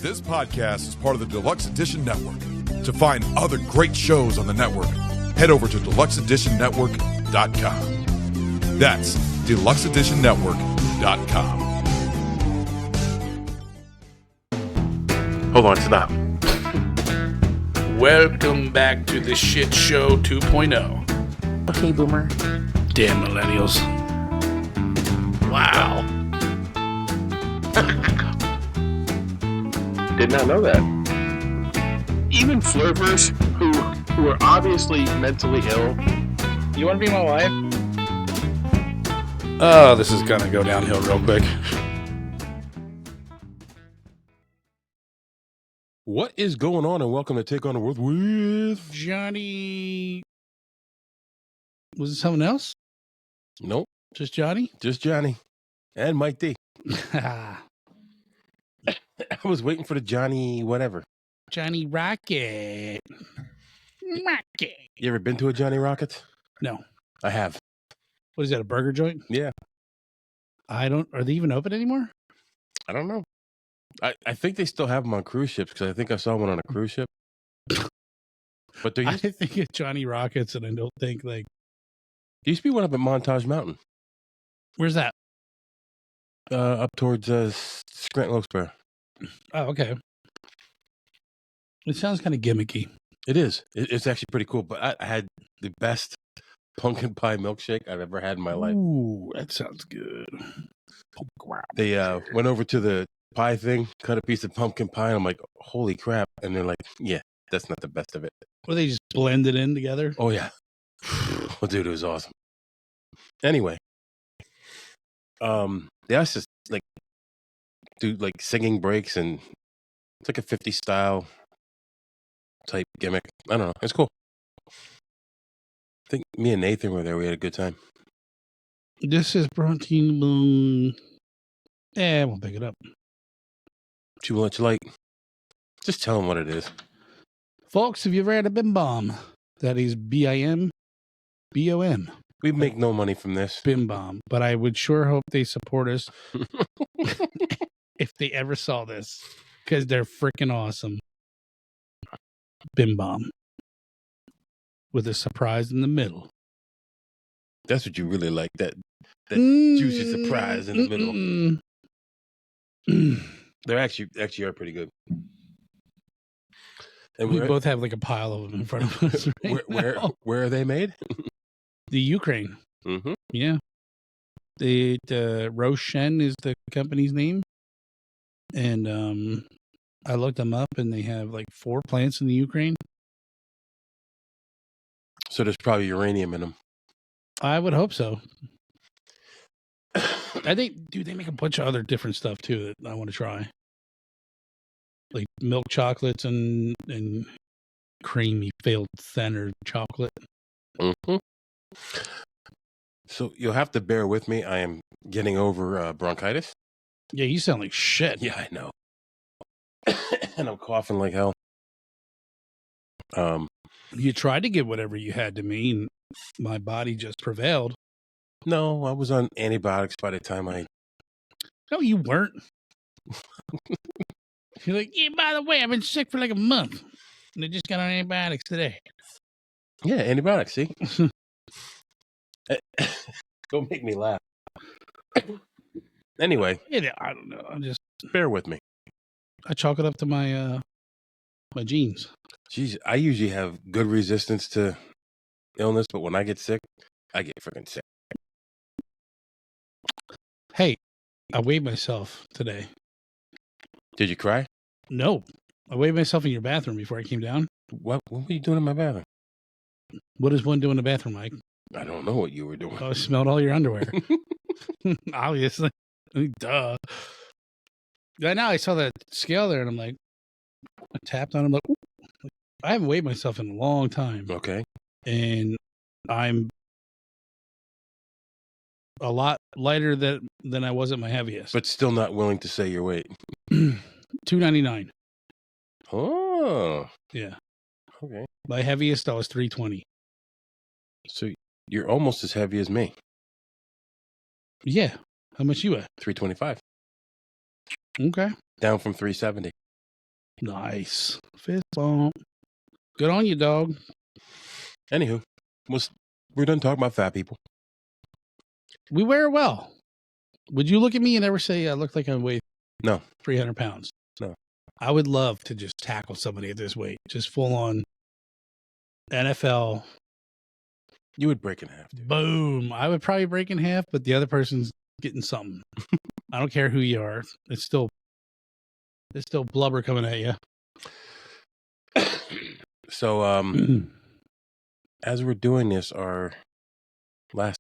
This podcast is part of the Deluxe Edition Network. To find other great shows on the network, head over to deluxeeditionnetwork.com. That's deluxeeditionnetwork.com. Hold on, stop. Welcome back to the Shit Show 2.0. Okay, boomer. Damn millennials. Wow. Did not know that. Even flirters who are obviously mentally ill. You want to be my wife? Oh, this is gonna go downhill real quick. What is going on, and welcome to Take on the World with Johnny. Was it someone else? Nope, Just Johnny? just Johnny and Mike D. I was waiting for the Johnny whatever. Johnny Rocket. Rocket. You ever been to a Johnny Rockets? No. I have. What is that, a burger joint? Yeah. Are they even open anymore? I don't know. I think they still have them on cruise ships because I think I saw one on a cruise ship. But there I used, think it's Johnny Rockets, and I don't think, like, there used to be one up at Montage Mountain, where's that? up towards Scranton Wilkes-Barre. Oh, okay. It sounds kind of gimmicky. It is. It's actually pretty cool. But I had the best pumpkin pie milkshake I've ever had in my life. Ooh, that sounds good. They went over to the pie thing, cut a piece of pumpkin pie, and I'm like, holy crap. And they're like, yeah, that's not the best of it. Well, they just blend it in together. Oh, yeah. Well, dude, it was awesome. Anyway, they also just like do like singing breaks, and it's like a 50s style type gimmick. I don't know. It's cool. I think me and Nathan were there. We had a good time. This is brought to you by... I won't pick it up. What you like? Just tell them what it is. Folks, have you ever had a Bim Bomb? That is BIMBOM. We make no money from this. Bim Bomb. But I would sure hope they support us if they ever saw this, because they're freaking awesome. Bim Bomb. With a surprise in the middle. That's what you really like. That juicy surprise in the middle. They're actually are pretty good. And We both have like a pile of them in front of us. Where are they made? The Ukraine. Mm-hmm. Yeah. The Roshen is the company's name. And I looked them up, and they have like 4 plants in the Ukraine. So there's probably uranium in them. I would hope so. I think, dude, they make a bunch of other different stuff too that I want to try. Like milk chocolates and creamy filled center chocolate. Mm-hmm. So you'll have to bear with me. I am getting over bronchitis. Yeah, you sound like shit. Yeah, I know. And I'm coughing like hell. You tried to give whatever you had to me, and my body just prevailed. No, I was on antibiotics by the time I... No, you weren't. You're like, yeah, by the way, I've been sick for like a month. And I just got on antibiotics today. Yeah, antibiotics, see? Don't make me laugh. Anyway. Yeah, I don't know. Bear with me. I chalk it up to my my genes. Jeez, I usually have good resistance to illness, but when I get sick, I get freaking sick. Hey, I weighed myself today. Did you cry? No. I weighed myself in your bathroom before I came down. What were you doing in my bathroom? What does one do in the bathroom, Mike? I don't know what you were doing. Oh, I smelled all your underwear. Obviously. Duh. Right now I saw that scale there, and I'm like, I tapped on it. I'm like, ooh. I haven't weighed myself in a long time. Okay. And I'm a lot lighter than I was at my heaviest. But still not willing to say your weight. 299. Oh. Yeah. Okay. My heaviest, I was 320. So you're almost as heavy as me. Yeah. How much you at? 325. Okay. Down from 370. Nice. Fist bump. Good on you, dog. Anywho, we're done talking about fat people. We wear it well. Would you look at me and ever say I look like I weigh No. 300 pounds? No. I would love to just tackle somebody at this weight. Just full on NFL. You would break in half, dude. Boom. I would probably break in half, but the other person's getting something. I don't care who you are. It's still blubber coming at you. So, as we're doing this, our last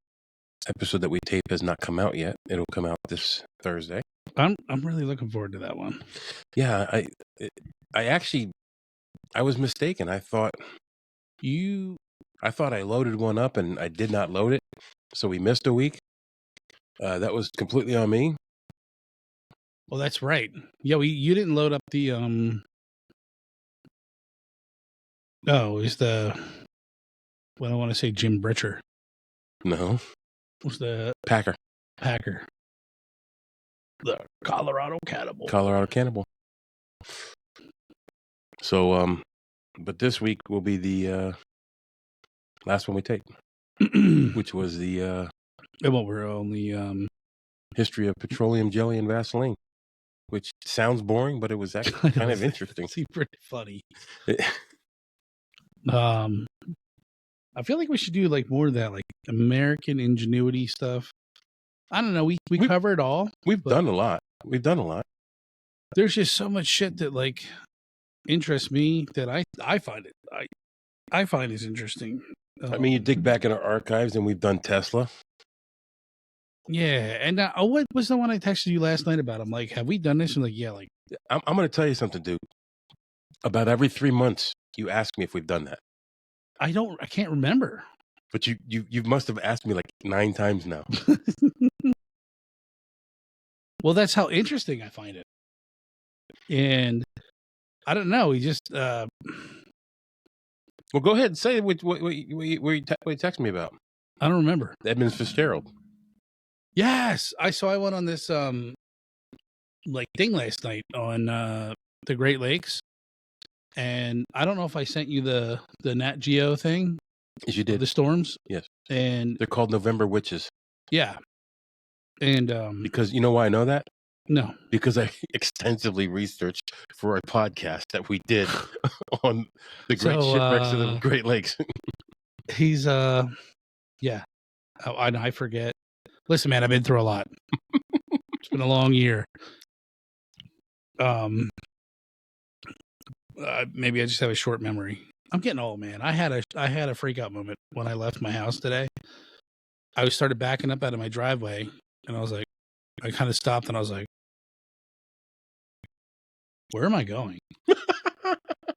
episode that we taped has not come out yet. It'll come out this Thursday. I'm really looking forward to that one. Yeah, I was mistaken. I thought I loaded one up and I did not load it, so we missed a week. That was completely on me. Well, that's right. Yeah, you didn't load up the Oh, it's the I don't want to say Jim Britcher. No. What's the Packer. The Colorado Cannibal. So, but this week will be the last one we take, which was the we're only history of petroleum jelly and Vaseline, which sounds boring, but it was actually kind of interesting. It's pretty funny. I feel like we should do like more of that, like American ingenuity stuff. I don't know. We cover it all. We've done a lot. There's just so much shit that like interests me that I find it I find is interesting. I mean, you dig back in our archives, and we've done Tesla. Yeah, and what was the one I texted you last night about? I'm like, have we done this? I'm like, yeah, like I'm going to tell you something, dude. About every 3 months, you ask me if we've done that. I can't remember. But you must have asked me like 9 times now. Well, that's how interesting I find it. And I don't know. We just well, go ahead and say what you texted me about. I don't remember. Edmund Fitzgerald. Yes, I went on this like thing last night on the Great Lakes, and I don't know if I sent you the Nat Geo thing. Yes, you did. The storms. Yes, and they're called November Witches. Yeah, and because you know why I know that? No, because I extensively researched for a podcast that we did on the great shipwrecks of the Great Lakes. He's yeah, I forget. Listen, man, I've been through a lot. It's been a long year. Maybe I just have a short memory. I'm getting old, man. I had a freak out moment when I left my house today. I started backing up out of my driveway, and I was like, I kind of stopped, and I was like, where am I going?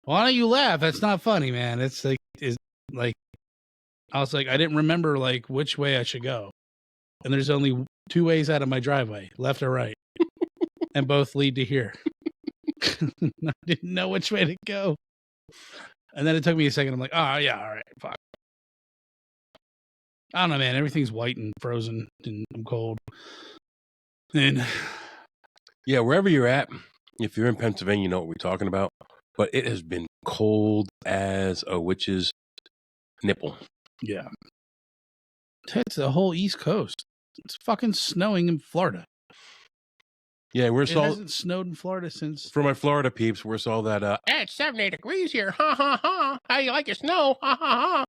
Why don't you laugh? That's not funny, man. It's like, I was like, I didn't remember like which way I should go. And there's only 2 ways out of my driveway, left or right. And both lead to here. I didn't know which way to go. And then it took me a second. I'm like, oh, yeah, all right, fuck. I don't know, man. Everything's white and frozen, and I'm cold. And yeah, wherever you're at, if you're in Pennsylvania, you know what we're talking about. But it has been cold as a witch's nipple. Yeah. It's the whole East Coast. It's fucking snowing in Florida. Yeah, it hasn't snowed in Florida since. For my Florida peeps, we're all that. It's 70 degrees here. Ha ha ha. How you like your snow? Ha ha ha.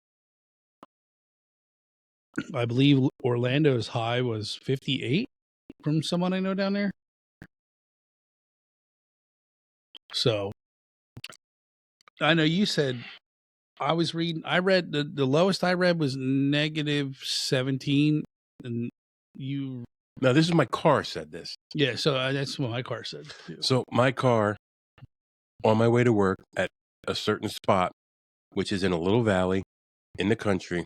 I believe Orlando's high was 58 from someone I know down there. So I know you said I read the lowest I read was -17, and you. No, this is my car said this. Yeah, so that's what my car said too. So my car, on my way to work at a certain spot, which is in a little valley in the country,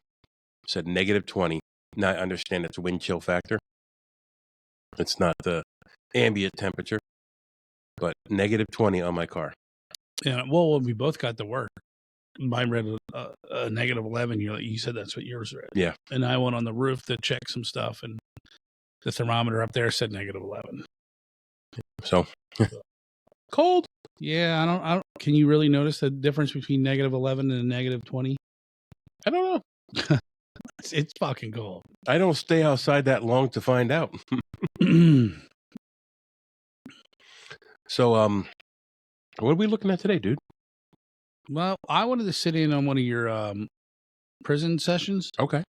said -20. Now I understand it's a wind chill factor. It's not the ambient temperature, but -20 on my car. Yeah, well, when we both got to work, mine read a -11. You said that's what yours read. Yeah. And I went on the roof to check some stuff, and the thermometer up there said -11. So cold. Yeah, I don't. Can you really notice the difference between -11 and a -20? I don't know. It's fucking cold. I don't stay outside that long to find out. So, what are we looking at today, dude? Well, I wanted to sit in on one of your prison sessions, Okay.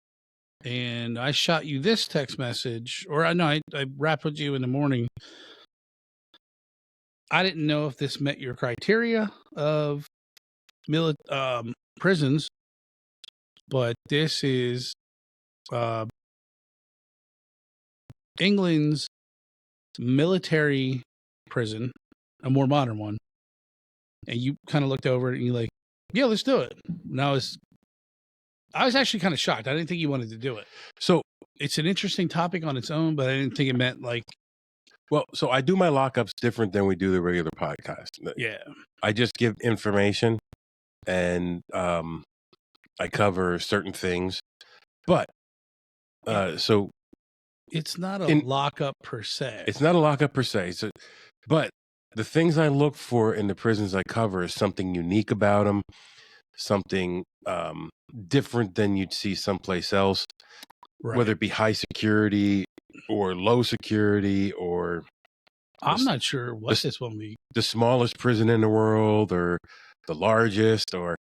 and I shot you this text message, or I wrapped with you in the morning. I didn't know if this met your criteria of prisons, but this is England's military prison, a more modern one. And you kind of looked over it and you're like, yeah, let's do it. And I was actually kind of shocked. I didn't think you wanted to do it. So it's an interesting topic on its own, but I didn't think it meant like. Well, so I do my lockups different than we do the regular podcast. Yeah. I just give information and I cover certain things. But so it's not a lockup per se. It's not a lockup per se. So, but the things I look for in the prisons I cover is something unique about them, something different than you'd see someplace else, right. Whether it be high security or low security, or I'm not sure what this will be. The smallest prison in the world or the largest. Or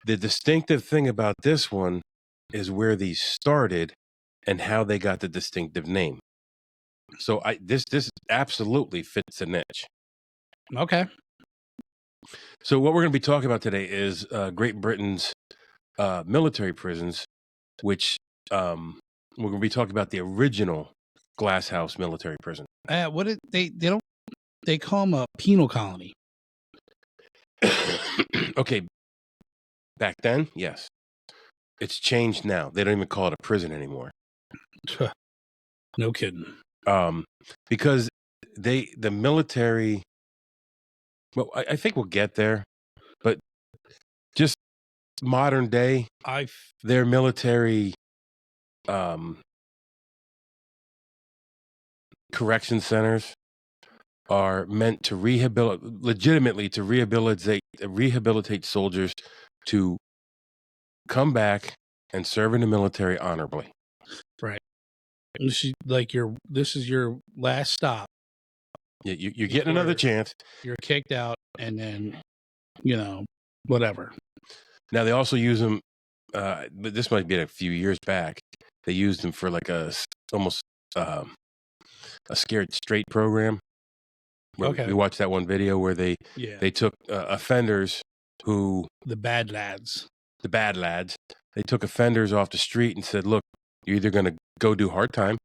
the distinctive thing about this one is where these started and how they got the distinctive name. So this absolutely fits a niche. Okay. So what we're going to be talking about today is Great Britain's military prisons, which we're going to be talking about the original Glasshouse military prison. What did they call them a penal colony? Okay. Back then, yes. It's changed now. They don't even call it a prison anymore. No kidding. Because the military, well, I think we'll get there, but just modern day, their military correction centers are meant to legitimately rehabilitate soldiers to come back and serve in the military honorably. Right. This is your last stop. Yeah, you're getting another chance. You're kicked out, and then whatever. Now they also use them. But this might be a few years back. They used them for like almost a scared straight program. Okay. We watched that one video where they took offenders who the bad lads. They took offenders off the street and said, "Look, you're either going to go do hard time,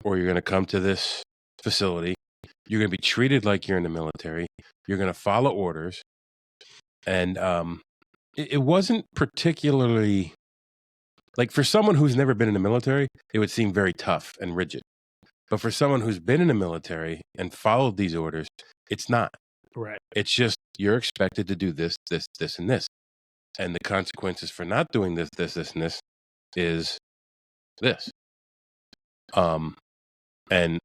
or you're going to come to this facility. You're going to be treated like you're in the military. You're going to follow orders." And it wasn't particularly, like, for someone who's never been in the military, it would seem very tough and rigid. But for someone who's been in the military and followed these orders, it's not. Right. It's just you're expected to do this, this, this, and this. And the consequences for not doing this, this, this, and this is this. And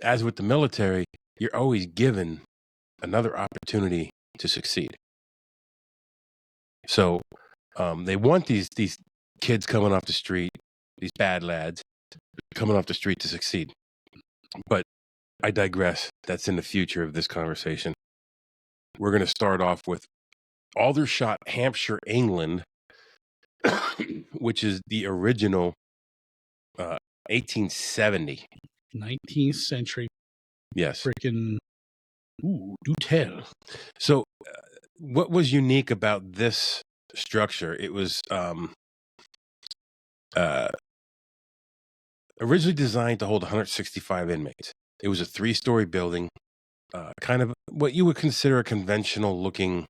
as with the military, you're always given another opportunity to succeed. So they want these kids coming off the street, these bad lads coming off the street to succeed. But I digress. That's in the future of this conversation. We're going to start off with Aldershot, Hampshire, England, which is the original 1870. 19th century. Yes. Freaking, do tell. So what was unique about this structure? It was originally designed to hold 165 inmates. It was a 3-story building, kind of what you would consider a conventional looking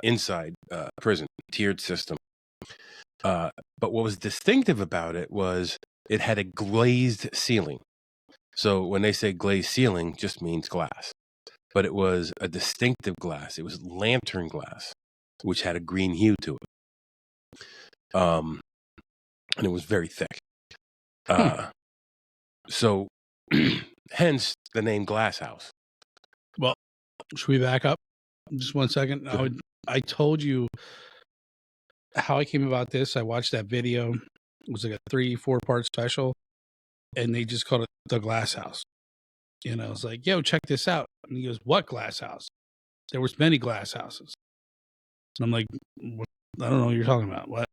inside prison, tiered system. But what was distinctive about it was it had a glazed ceiling. So when they say glazed ceiling, just means glass. But it was a distinctive glass. It was lantern glass, which had a green hue to it. And it was very thick. So hence the name Glasshouse. Well, should we back up just 1 second? I told you how I came about this. I watched that video. It was like a 3-4 part special, and they just called it the Glasshouse. And I was like, "Yo, check this out." And he goes, "What Glasshouse?" There was many glass houses. And I'm like, I don't know what you're talking about. What?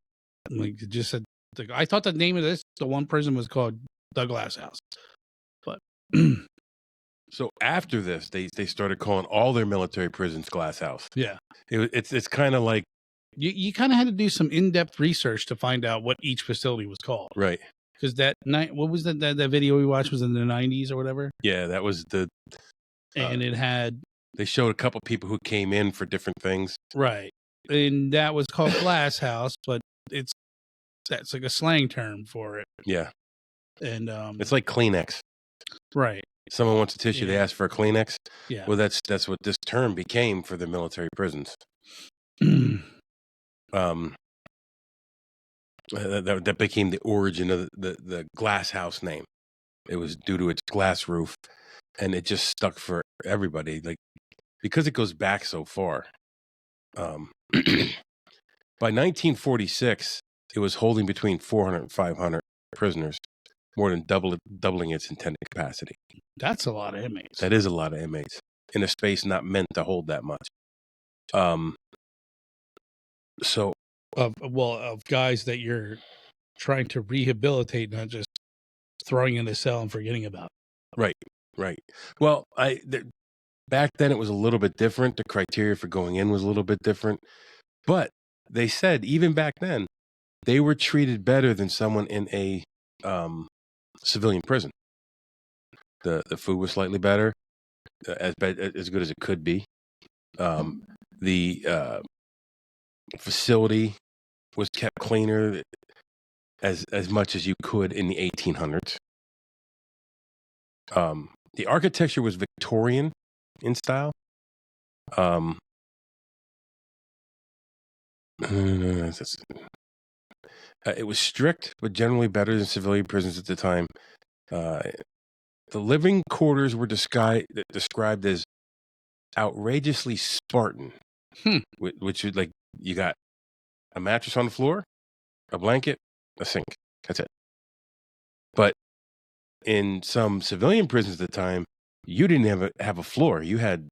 I'm like, it just said. I thought the name of the one prison was called the Glasshouse. But So after this, they started calling all their military prisons Glasshouse. yeah, It's kind of like you kind of had to do some in-depth research to find out what each facility was called. right. Because that night, what was that video we watched was in the 90s or whatever, Yeah, that was the. and it had They showed a couple people who came in for different things. right, and that was called Glasshouse, but that's like a slang term for it. Yeah, And it's like Kleenex. right, Someone wants a tissue, they Yeah. ask for a Kleenex. yeah. Well, that's what this term became for the military prisons. That became the origin of the Glasshouse name. It was due to its glass roof, and it just stuck for everybody. Like because it goes back so far. By 1946, it was holding between 400 and 500 prisoners, more than doubling its intended capacity. That's a lot of inmates. That is a lot of inmates in a space not meant to hold that much. So of guys that you're trying to rehabilitate, not just throwing in a cell and forgetting about. right. Well, back then it was a little bit different. The criteria for going in was a little bit different, but they said even back then they were treated better than someone in a civilian prison. The food was slightly better, as good as it could be. The facility was kept cleaner as much as you could in the 1800s. The architecture was Victorian in style. It was strict, but generally better than civilian prisons at the time. The living quarters were described as outrageously Spartan, which is like you got a mattress on the floor, a blanket, a sink. That's it. But in some civilian prisons at the time, you didn't have a floor. You had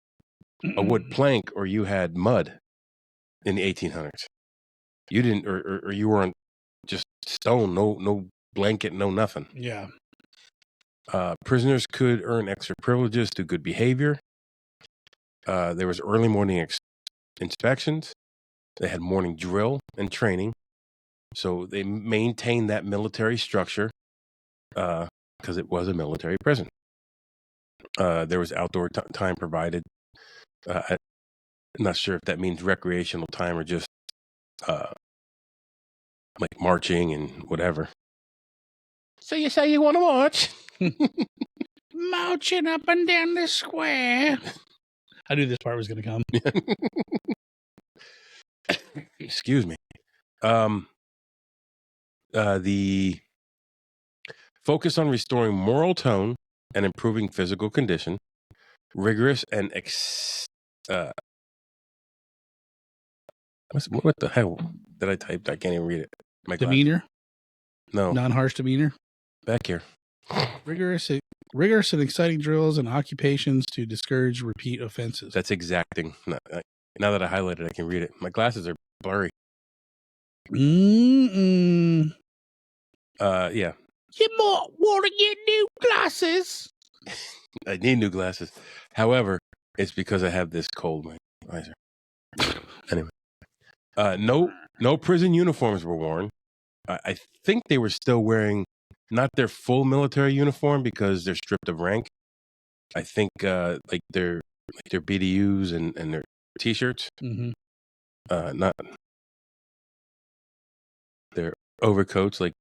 a wood plank, or you had mud in the 1800s. You didn't, or you were on just stone, no blanket, no nothing. Yeah. Prisoners could earn extra privileges through good behavior. There was early morning inspections. They had morning drill and training. So they maintained that military structure because it was a military prison. There was outdoor time provided. I'm not sure if that means recreational time or just like marching and whatever. So you say you want to march? Marching up and down the square. I knew this part was going to come. Excuse me. The focus on restoring moral tone and improving physical condition, rigorous and what the hell did I type? I can't even read it. My Demeanor? No. Non-harsh demeanor? Back here. Rigorous and exciting drills and occupations to discourage repeat offenses. That's exacting. Now that I highlighted, I can read it. My glasses are blurry. Mm-mm. Yeah. You might want to get new glasses. I need new glasses. However, it's because I have this cold. My eyes are. Anyway. No prison uniforms were worn. I think they were still wearing not their full military uniform because they're stripped of rank. I think like their BDUs and their t-shirts. Mm-hmm. Not their overcoats like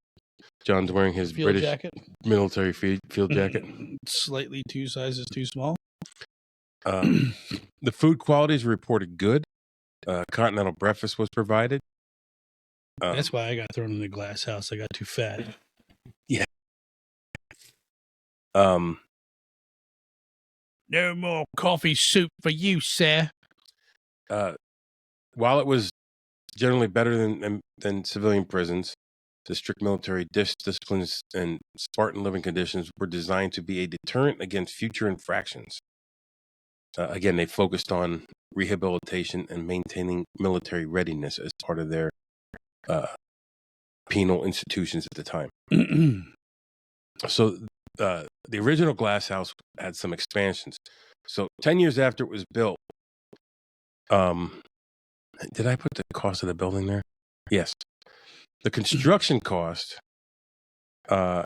John's wearing his Field British jacket. military field jacket. Slightly 2 sizes too small. The food qualities were reported good. Continental breakfast was provided. That's why I got thrown in the glass house. I got too fat. Yeah. No more coffee soup for you, sir. While it was generally better than civilian prisons, the strict military disciplines and Spartan living conditions were designed to be a deterrent against future infractions. Again, they focused on rehabilitation and maintaining military readiness as part of their penal institutions at the time. So the original Glasshouse had some expansions. So 10 years after it was built, did I put the cost of the building there? Yes. The construction cost in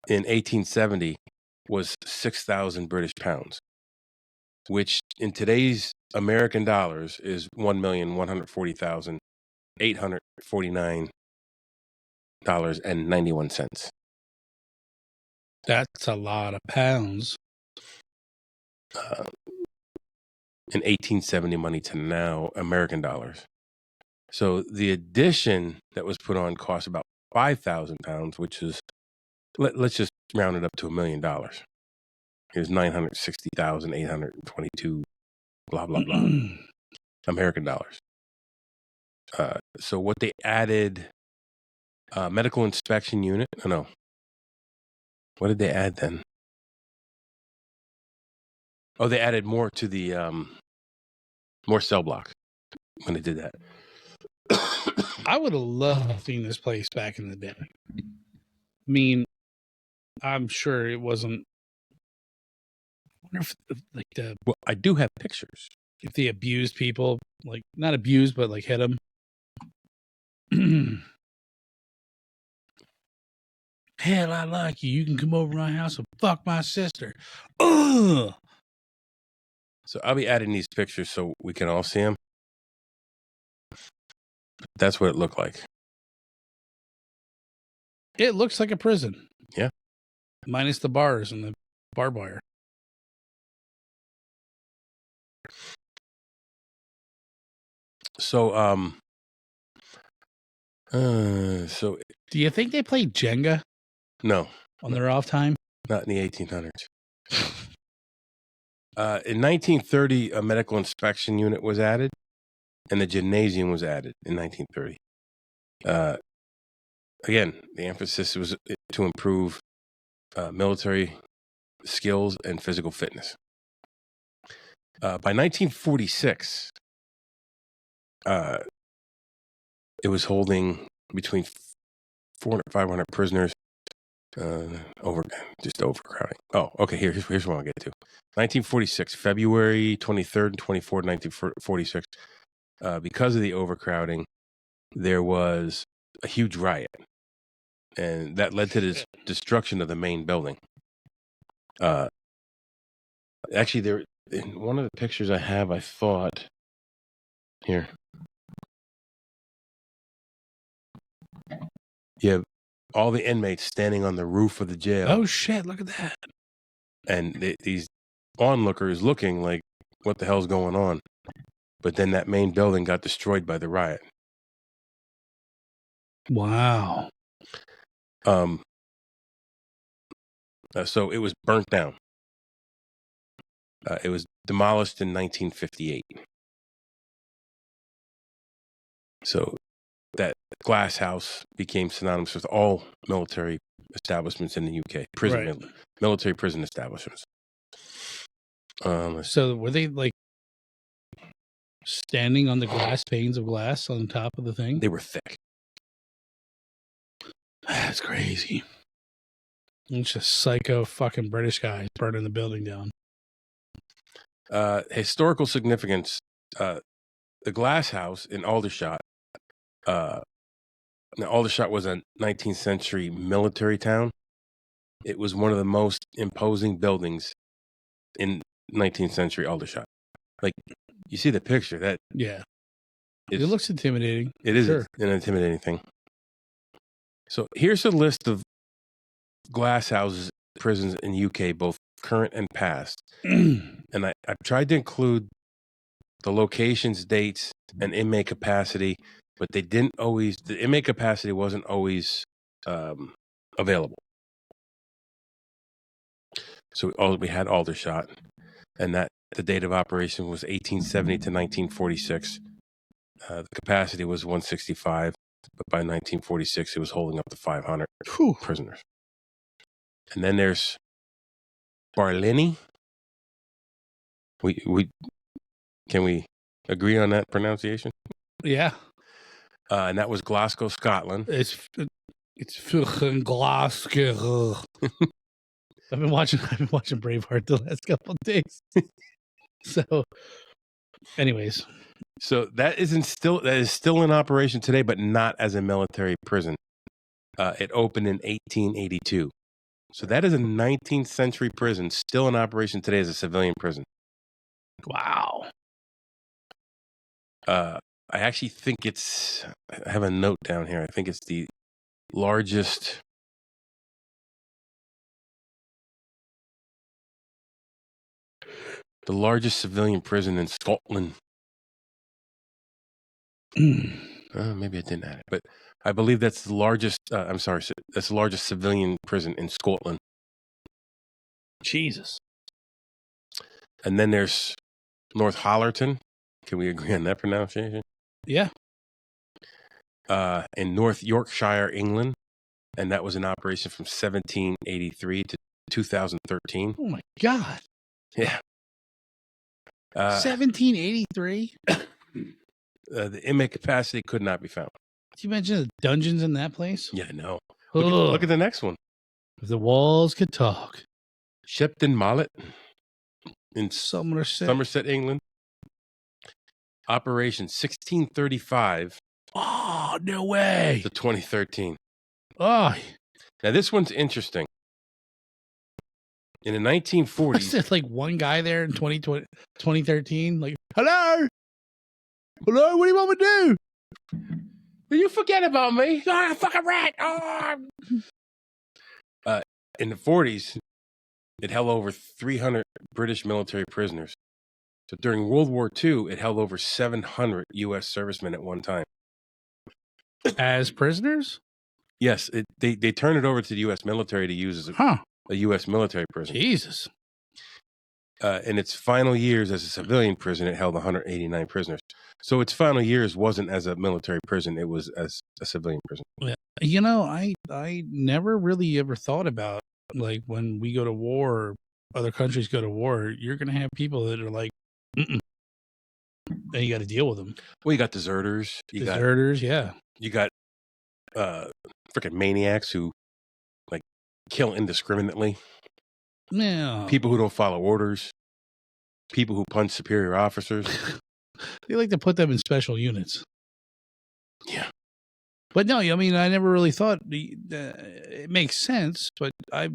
1870 was 6,000 British pounds, which in today's American dollars is $1,140,849.91. That's a lot of pounds. In 1870 money to now American dollars. So the addition that was put on cost about 5,000 pounds, which is, let's just round it up to $1 million. Here's 960,822, blah, blah, blah, American dollars. So what they added, medical inspection unit. No. What did they add then? Oh, they added more to the, more cell blocks when they did that. I would have loved seeing this place back in the day. I mean, I'm sure it wasn't. I wonder if Well, I do have pictures. if they abused people, like not abused, but like hit them. Hell, I like you. You can come over to my house and fuck my sister. Ugh. So I'll be adding these pictures so we can all see them. That's what it looked like. It looks like a prison. Yeah. Minus the bars and the barbed wire. So, do you think they played Jenga? No. On their off time? Not in the 1800s. In 1930, a medical inspection unit was added, and the gymnasium was added in 1930. Again, the emphasis was to improve military skills and physical fitness. By 1946, it was holding between 400 and 500 prisoners. Overcrowding. Oh, okay. Here's what I'll get to. 1946, February 23rd and 24th, 1946. Because of the overcrowding, there was a huge riot, and that led to the destruction of the main building. Actually, there in one of the pictures I have, I thought here. You have all the inmates standing on the roof of the jail. Oh shit! Look at that. And these onlookers looking like, what the hell's going on? But then that main building got destroyed by the riot. Wow. So it was burnt down. It was demolished in 1958. So that Glasshouse became synonymous with all military establishments in the UK. Military prison establishments. So were they like standing on the glass panes of glass on top of the thing? They were thick. That's crazy. It's just psycho fucking British guys burning the building down. Historical significance. The Glasshouse in Aldershot. Now, Aldershot was a 19th century military town. It was one of the most imposing buildings in 19th century Aldershot. Like, you see the picture. That it looks intimidating. It is an intimidating thing. So here's a list of Glasshouses prisons in UK, both current and past. And I've tried to include the locations, dates, and inmate capacity, but they didn't always. The inmate capacity wasn't always available. So we had Aldershot, and that the date of operation was 1870 to 1946. The capacity was 165, but by 1946 it was holding up to 500 Whew. prisoners. And then there's Barlini. Can we agree on that pronunciation? Yeah. And that was Glasgow, Scotland. It's fucking Glasgow. I've been watching Braveheart the last couple of days. So, anyways, So that is still in operation today, but not as a military prison. It opened in 1882. So that is a 19th century prison still in operation today as a civilian prison. wow. I actually think I have a note down here. I think it's the largest civilian prison in Scotland. Maybe I didn't add it, but I believe that's the largest. That's the largest civilian prison in Scotland. Jesus. And then there's North Hollerton. Can we agree on that pronunciation? Yeah. In North Yorkshire, England, and that was in operation from 1783 to 2013. Oh my God. Yeah. 1783. The inmate capacity could not be found. Did you mention the dungeons in that place? Yeah, no. Ugh. Look at the next one. If the walls could talk. Shepton Mallet in Somerset, England. Operation 1635 Oh, no way. to 2013. Oh, Now, this one's interesting. In the I 1940s, said like one guy there in 2013. Like, hello? Hello? What do you want me to do? will you forget about me? Ah, fucking rat. Oh. In the 40s, it held over 300 British military prisoners. So during World War II, it held over 700 U.S. servicemen at one time. As prisoners? Yes, they turned it over to the U.S. military to use as a U.S. military prison. Jesus. In its final years as a civilian prison, it held 189 prisoners. So its final years wasn't as a military prison; it was as a civilian prison. Yeah. You know, I never really ever thought about, like, when we go to war or other countries go to war, you're going to have people that are like, mm-mm. And you got to deal with them. Well, you got deserters. You got freaking maniacs who like kill indiscriminately. Yeah. People who don't follow orders. People who punch superior officers. They like to put them in special units. Yeah. But no, I mean, I never really thought it makes sense, but I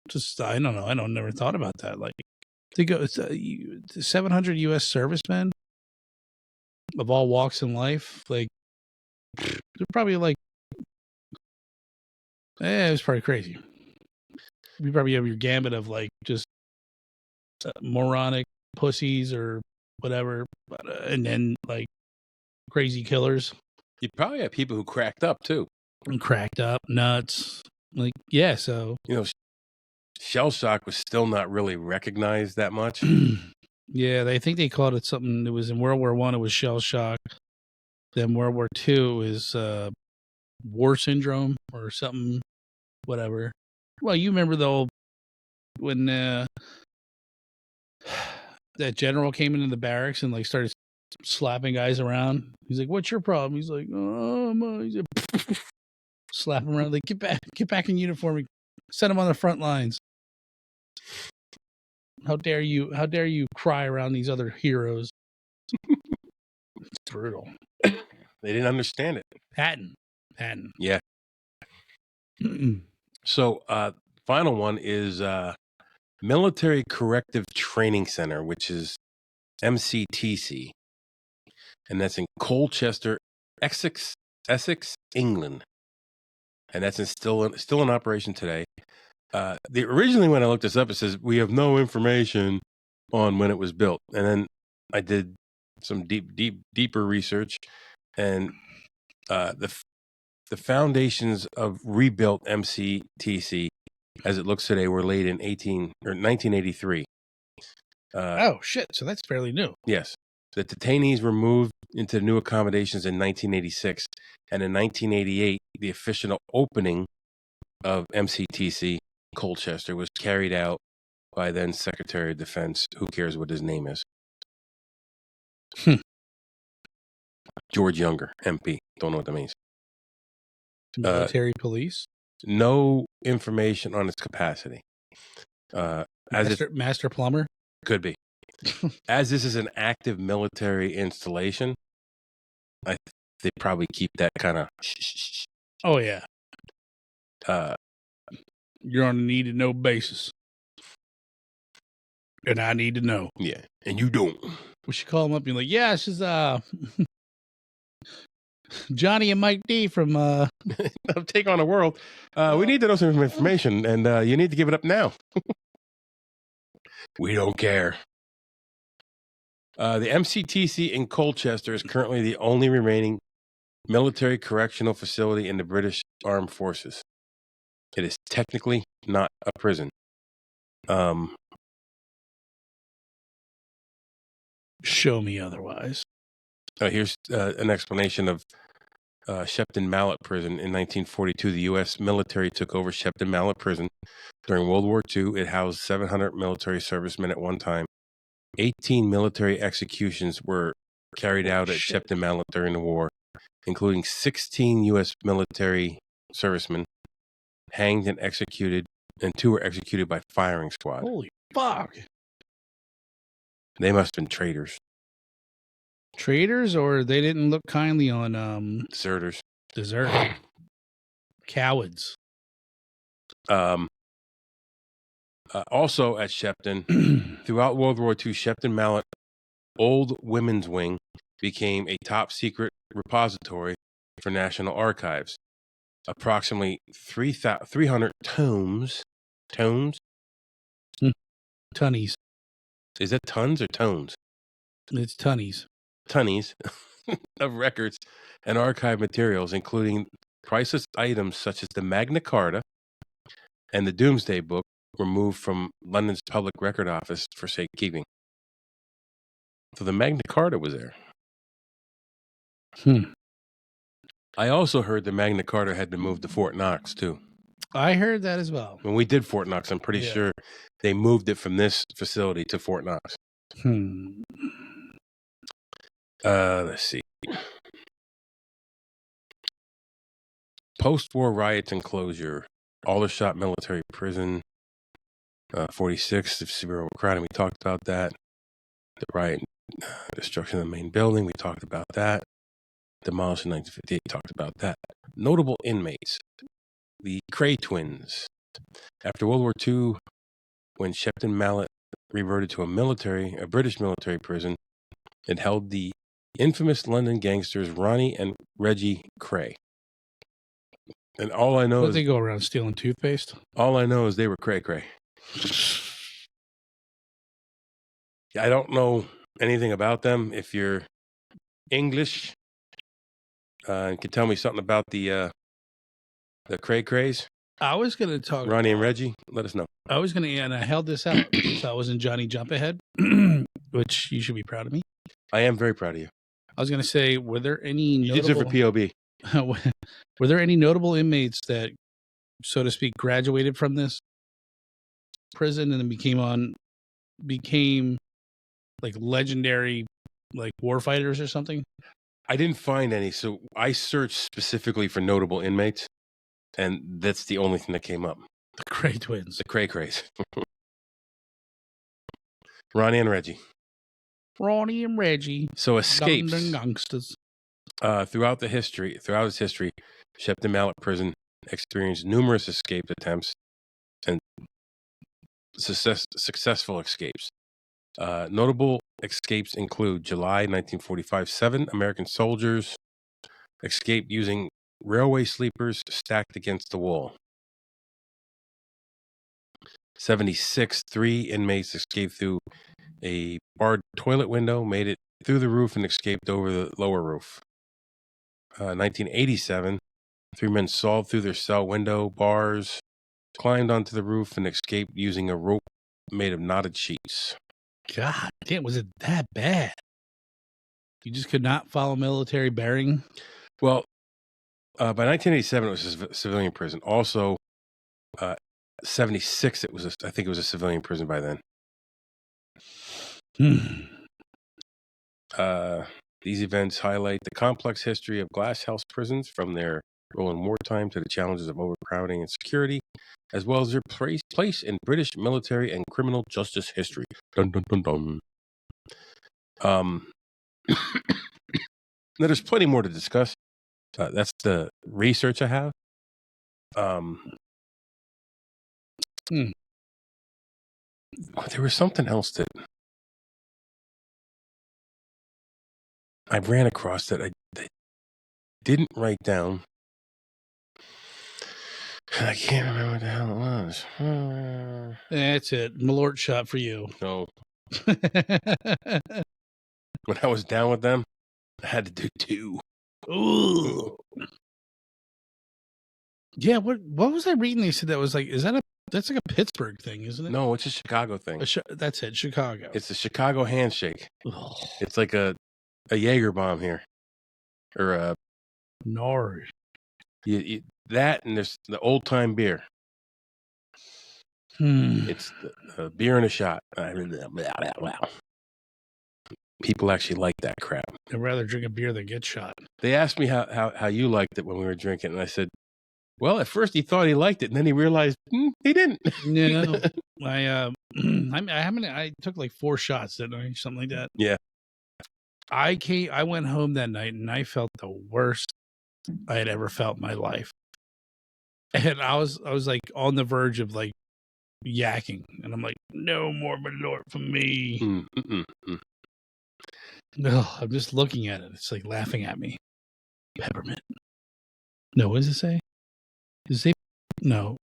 don't know. I never thought about that. Like, to go 700 U.S. servicemen of all walks in life, like, they're probably like, it was probably crazy. You probably have your gambit of like just moronic pussies or whatever, and then like crazy killers. You probably have people who cracked up too. And cracked up, nuts. Like, yeah, so. You know, shell shock was still not really recognized that much. Yeah, I think they called it something. It was in World War I, it was shell shock. Then World War II is war syndrome or something, whatever. Well, you remember though when that general came into the barracks and like started slapping guys around. He's like, "What's your problem?" He's like, "Oh, he's like, slap him around. Like, get back in uniform. Send him on the front lines. How dare you cry around these other heroes?" It's brutal. They didn't understand it. Patton. Yeah. So, final one is Military Corrective Training Center, which is MCTC, and that's in Colchester, Essex, England, and that's still in operation today. Originally, when I looked this up, it says we have no information on when it was built, and then I did some deeper research, and the foundations of rebuilt MCTC, as it looks today, were laid in 1983. Oh, shit. So that's fairly new. Yes. The detainees were moved into new accommodations in 1986. And in 1988, the official opening of MCTC Colchester was carried out by then Secretary of Defense. Who cares what his name is? George Younger, MP. Don't know what that means. Military police? No information on its capacity. Master plumber? Could be. As this is an active military installation, they probably keep that kind of. Oh, yeah. Uh, You're on a need to know basis. And I need to know. yeah, and you don't. We should call him up and be like, yeah, this is Johnny and Mike D from Take on the world. We need to know some information, and you need to give it up now. We don't care. The MCTC in Colchester is currently the only remaining military correctional facility in the British Armed Forces. It is technically not a prison. Show me otherwise. Here's an explanation of Shepton Mallet Prison. In 1942, the U.S. military took over Shepton Mallet Prison. During World War II, it housed 700 military servicemen at one time. 18 military executions were carried out at Shepton Mallet during the war, including 16 U.S. military servicemen hanged and executed, and 2 were executed by firing squad. Holy fuck. They must have been traitors. Traitors, or they didn't look kindly on Deserters. Deserter. Cowards. Also at Shepton, throughout World War II, Shepton Mallet Old Women's Wing became a top secret repository for National Archives. Approximately 300 tomes. Tones? Tunnies. Is that tons or tones? It's tunnies. Tunnies of records and archive materials, including priceless items such as the Magna Carta and the Doomsday Book, were moved from London's Public Record Office for safekeeping. So the Magna Carta was there. I also heard the Magna Carta had been moved to Fort Knox, too. I heard that as well. When we did Fort Knox, I'm pretty sure they moved it from this facility to Fort Knox. Let's see. Post-war riots and closure. Aldershot Military Prison. 46, the severe overcrowding. We talked about that. The riot, destruction of the main building. We talked about that. Demolished in 1958. Talked about that. Notable inmates. The Cray twins. After World War II, when Shepton Mallet reverted to a British military prison, it held the infamous London gangsters Ronnie and Reggie Cray. And all I know is they go around stealing toothpaste. All I know is they were cray. I don't know anything about them. If you're English and can tell me something about the crays, I was going to talk Ronnie and Reggie, let us know. I was going to, and I held this out. So I was in Johnny Jump Ahead, which you should be proud of me. I am very proud of you. I was going to say, were there any You did it for POB. Were there any notable inmates that, so to speak, graduated from this prison and then became like legendary, like war fighters or something? I didn't find any, so I searched specifically for notable inmates, and that's the only thing that came up. The Cray twins. The Crays. Ronnie and Reggie. Ronnie and Reggie. So escapes. London gangsters. Throughout its history, Shepton Mallet Prison experienced numerous escape attempts and successful escapes. Notable escapes include July 1945, 7 American soldiers escaped using railway sleepers stacked against the wall. 76, 3 inmates escaped through a barred toilet window, made it through the roof, and escaped over the lower roof. 1987, 3 men sawed through their cell window bars, climbed onto the roof, and escaped using a rope made of knotted sheets. God damn, was it that bad? You just could not follow military bearing? Well, by 1987, it was a civilian prison. Also, 76, I think it was a civilian prison by then. These events highlight the complex history of glasshouse prisons, from their role in wartime to the challenges of overcrowding and security, as well as their place in British military and criminal justice history. Dun, dun, dun, dun. Now, there's plenty more to discuss. That's the research I have. There was something else that I ran across that I didn't write down. And I can't remember what the hell it was. That's it. Malort shot for you. No. When I was down with them, I had to do 2. Ooh. Yeah, what was I reading? They said that was like, that's like a Pittsburgh thing, isn't it? No, it's a Chicago thing. That's it, Chicago. It's a Chicago handshake. Ugh. It's like a Jaeger bomb here, or a Nor. that, and there's the old time beer. It's a beer and a shot. People actually like that crap. I'd rather drink a beer than get shot. They asked me how you liked it when we were drinking, and I said, well, at first he thought he liked it, and then he realized he didn't. No, I took like 4 shots, didn't I? Something like that. Yeah. I went home that night and I felt the worst I had ever felt in my life. And I was like on the verge of like yakking, and I'm like, no more Malort for me. No, I'm just looking at it. It's like laughing at me. Peppermint. No, what does it say? Does it say? No,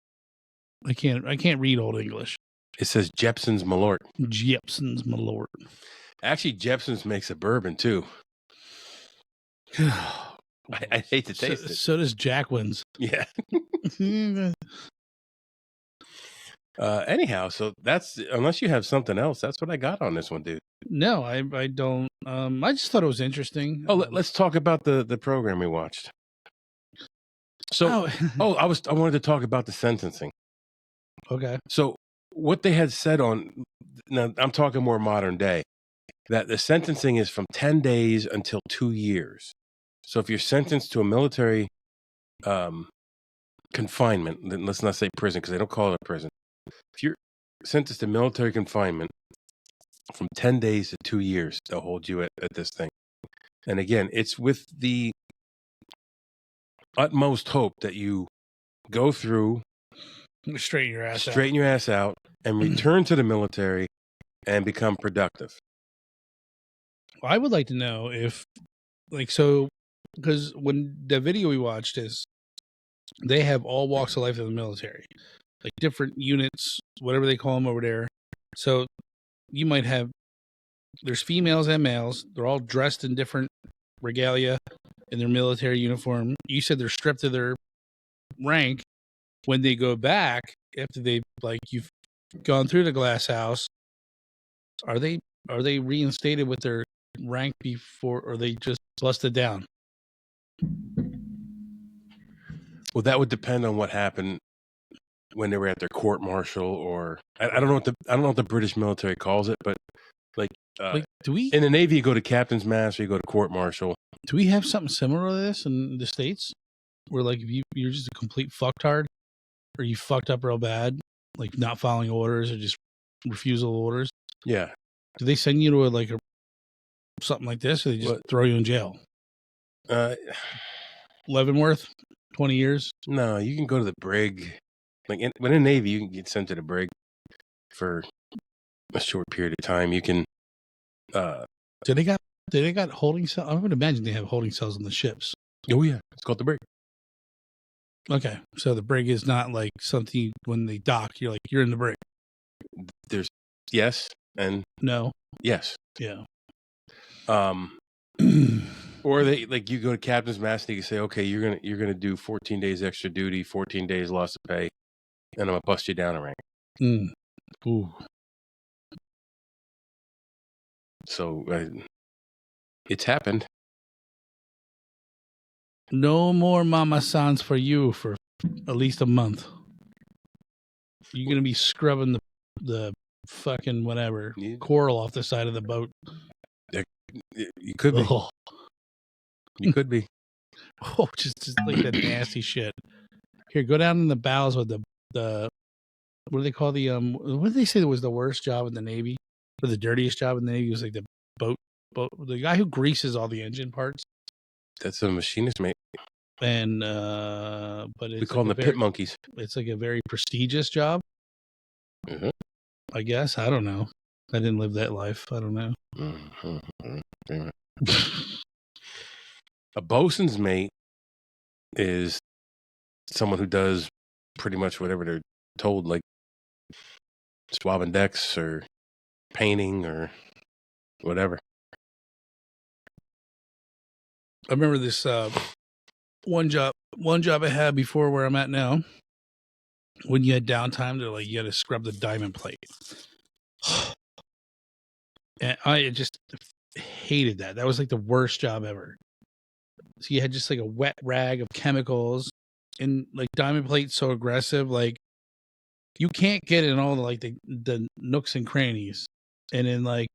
I can't read Old English. It says Jepson's Malort. Jepson's Malort. Actually, Jepson's makes a bourbon too. I hate to taste it. So does Jackwin's. Yeah. Anyhow, so that's, unless you have something else, that's what I got on this one, dude. No, I don't. I just thought it was interesting. Oh, let's talk about the program we watched. So, I wanted to talk about the sentencing. Okay. So, what they had said on, now I'm talking more modern day, that the sentencing is from 10 days until 2 years. So, if you're sentenced to a military confinement, then let's not say prison because they don't call it a prison. If you're sentenced to military confinement, from 10 days to 2 years, they'll hold you at this thing. And again, it's with the utmost hope that you go through, straighten your ass out, and return to the military and become productive. I would like to know if, like, so, because when the video we watched is, they have all walks of life in the military, like different units, whatever they call them over there. So you might have, there's females and males. They're all dressed in different regalia in their military uniform. You said they're stripped of their rank. When they go back, after they, like, you've gone through the glass house, are they reinstated with their rank before, or they just busted down? Well, that would depend on what happened when they were at their court martial, or I don't know what the British military calls it, but like do we in the Navy you go to captain's mast or you go to court martial. Do we have something similar to this in the States, where like if you're just a complete fucktard, or you fucked up real bad, like not following orders or just refusal of orders? Yeah. Do they send you to something like this, or they just throw you in jail? Leavenworth, 20 years? No, you can go to the brig. Like when in the Navy, you can get sent to the brig for a short period of time. You can. Do they got holding cells? I would imagine they have holding cells on the ships. Oh yeah, it's called the brig. Okay, so the brig is not like something when they dock, you're like, you're in the brig. There's yes and no. Yes. Yeah. Or they, like, you go to captain's mast and you can say, okay, you're gonna do 14 days extra duty, 14 days loss of pay, and I'm gonna bust you down a rank. Ooh. So it's happened. No more Mama Sans for you for at least a month. You're gonna be scrubbing the fucking whatever coral off the side of the boat. You could be. Oh, You could be. oh just like that nasty shit. Here, go down in the bows with the what do they call the what did they say was the worst job in the Navy? Or the dirtiest job in the Navy was like the boat the guy who greases all the engine parts. That's a machinist, mate. And but it's We call them the pit monkeys. It's like a very prestigious job. Mm-hmm. I guess. I don't know. I didn't live that life. I don't know. Mm-hmm. A bosun's mate is someone who does pretty much whatever they're told, like swabbing decks or painting or whatever. I remember this one job I had before where I'm at now. When you had downtime, they're like you had to scrub the diamond plate. And I just hated that. That was like the worst job ever. So you had just like a wet rag of chemicals, and like diamond plate's so aggressive, like you can't get in all the nooks and crannies. And then like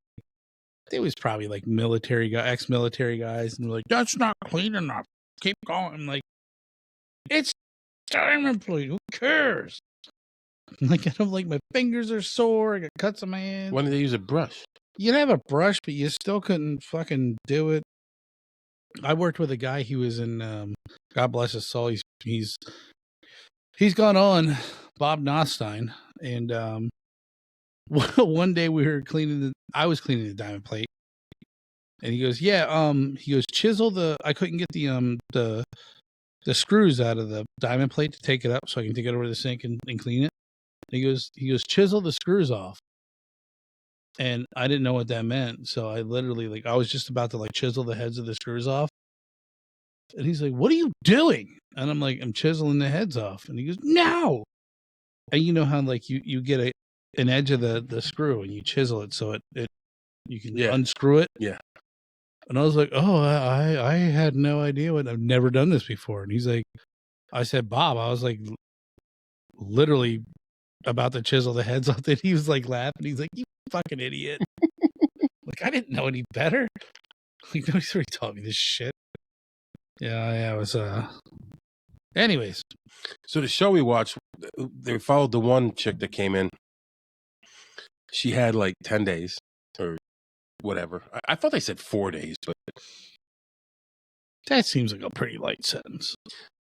it was probably like ex-military guys, and they're like, "That's not clean enough. Keep going." I'm like, "It's diamond plate. Who cares?" Like I don't like my fingers are sore. I got cuts on my hands. Why did they use a brush? You'd have a brush, but you still couldn't fucking do it. I worked with a guy. He was in God bless his soul. He's gone on, Bob Nostein, and one day we were I was cleaning the diamond plate, and he goes, "Yeah, he goes chisel the. I couldn't get the screws out of the diamond plate to take it up, so I can take it over to the sink and clean it." And he goes chisel the screws off. And I didn't know what that meant. So I literally, I was just about to, chisel the heads of the screws off. And he's like, "What are you doing?" And I'm like, "I'm chiseling the heads off." And he goes, "No." And you know how, you get an edge of the screw and you chisel it so you can unscrew it. Yeah. And I was like, "Oh, I had no idea I've never done this before." And he's like, I said, "Bob," I was like, literally about to chisel the heads off. And he was like laughing. He's like, "You fucking idiot." Like, I didn't know any better. Like, nobody's already taught me this shit. Yeah, it was anyways. So the show we watched, they followed the one chick that came in. She had 10 days or whatever. I thought they said 4 days, but that seems like a pretty light sentence.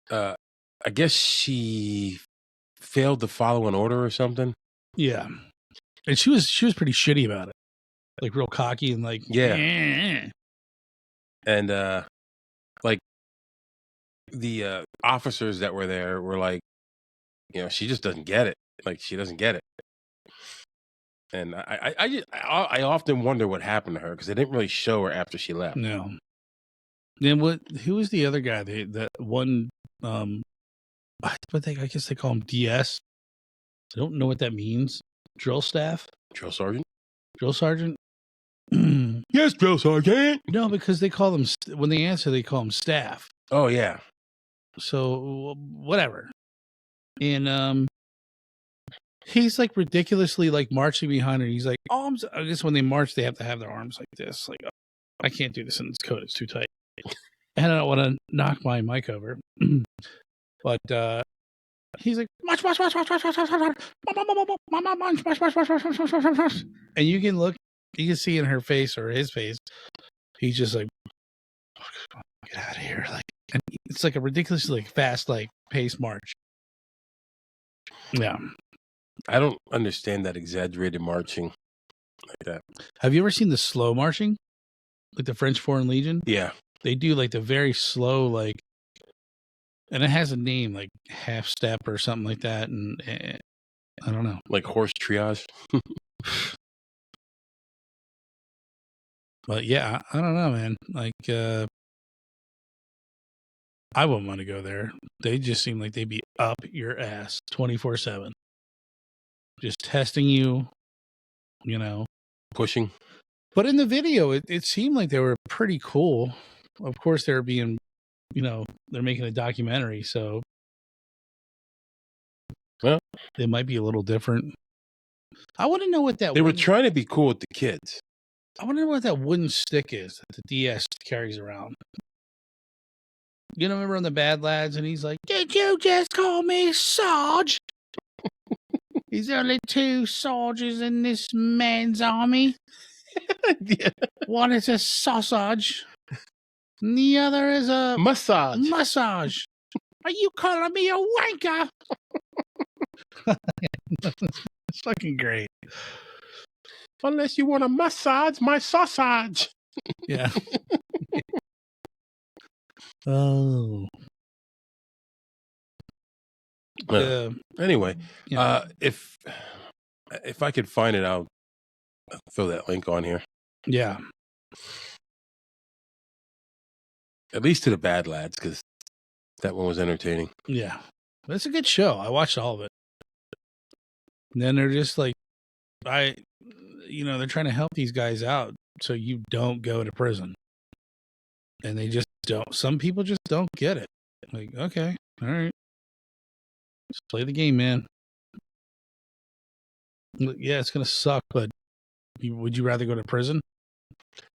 I guess she failed to follow an order or something. Yeah. And she was pretty shitty about it. Like real cocky and yeah. And the officers that were there were like, she just doesn't get it. Like, she doesn't get it. And I often wonder what happened to her because they didn't really show her after she left. No. Then who was the other guy? That one I guess they call him DS. I don't know what that means. Drill staff? Drill sergeant? Drill sergeant? Yes, drill sergeant. No, because they call them, when they answer, they call them staff. Oh, yeah. So, whatever. And he's ridiculously marching behind her. He's like, arms. I guess when they march, they have to have their arms like this. Like, oh, I can't do this in this coat. It's too tight. And I don't want to knock my mic over. But he's like, march. And you can see in her face or his face, he's just like, get out of here. And it's a ridiculously fast, paced march. Yeah. I don't understand that exaggerated marching like that. Have you ever seen the slow marching? Like the French Foreign Legion? Yeah. They do the very slow, and it has a name, half step or something like that. And I don't know. Like horse triage. But yeah, I don't know, man. I wouldn't want to go there. They just seem like they'd be up your ass 24/7. Just testing you, Pushing. But in the video, it seemed like they were pretty cool. Of course, they're being, they're making a documentary, so Well, it might be a little different. I want to know what that. They were trying to be cool with the kids. I wonder what that wooden stick is that the DS carries around. Remember on the Bad Lads, and he's like, "Did you just call me Sarge?" He's only 2 soldiers in this man's army. Yeah. One is a sausage, and the other is a Massage. Are you calling me a wanker? It's fucking great. Unless you want to massage my sausage. Yeah. Oh. Anyway, yeah. if I could find it, I'll throw that link on here. Yeah. At least to the Bad Lads, because that one was entertaining. Yeah. It's a good show. I watched all of it. And then they're just like, they're trying to help these guys out so you don't go to prison. And they just don't. Some people just don't get it. Like, okay, all right. Just play the game, man. Yeah, it's going to suck, but would you rather go to prison?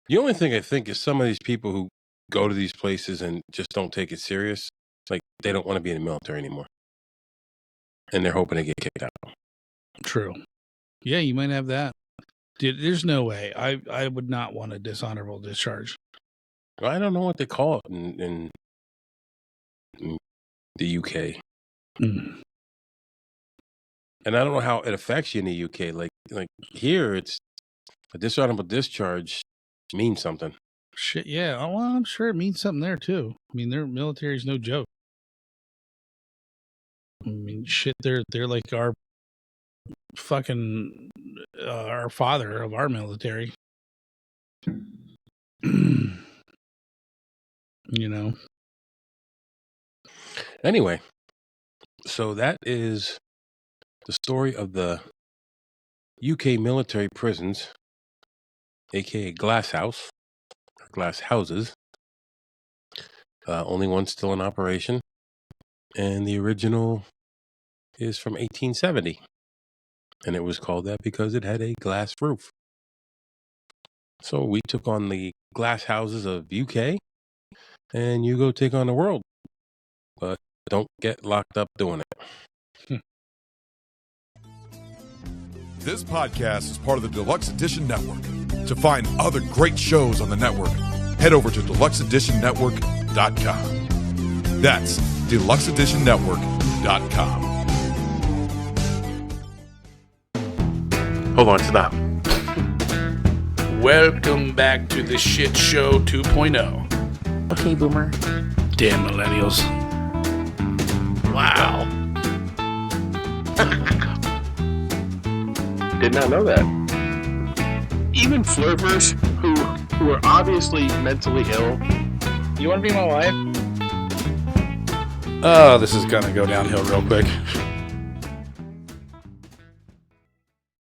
The only thing I think is some of these people who go to these places and just don't take it serious, like they don't want to be in the military anymore. And they're hoping to get kicked out. True. Yeah, you might have that. Dude, there's no way. I would not want a dishonorable discharge. I don't know what they call it in the UK. Mm. And I don't know how it affects you in the UK. Like here, it's a dishonorable discharge means something. Shit, yeah. Oh, well, I'm sure it means something there too. I mean, their military is no joke. I mean, shit, they're like our fucking our father of our military. Anyway, so that is the story of the UK military prisons, aka Glasshouse, or glass houses. Only one still in operation, and the original is from 1870, and it was called that because it had a glass roof. So we took on the glass houses of UK, and you go take on the world, but don't get locked up doing it. This podcast is part of the Deluxe Edition Network. To find other great shows on the network, head over to deluxeeditionnetwork.com. That's deluxeeditionnetwork.com. Hold on, stop. Welcome back to the Shit Show 2.0. Okay, Boomer. Damn millennials. Wow. Did not know that. Even flirters who are obviously mentally ill. You want to be my wife? Oh, this is gonna go downhill real quick.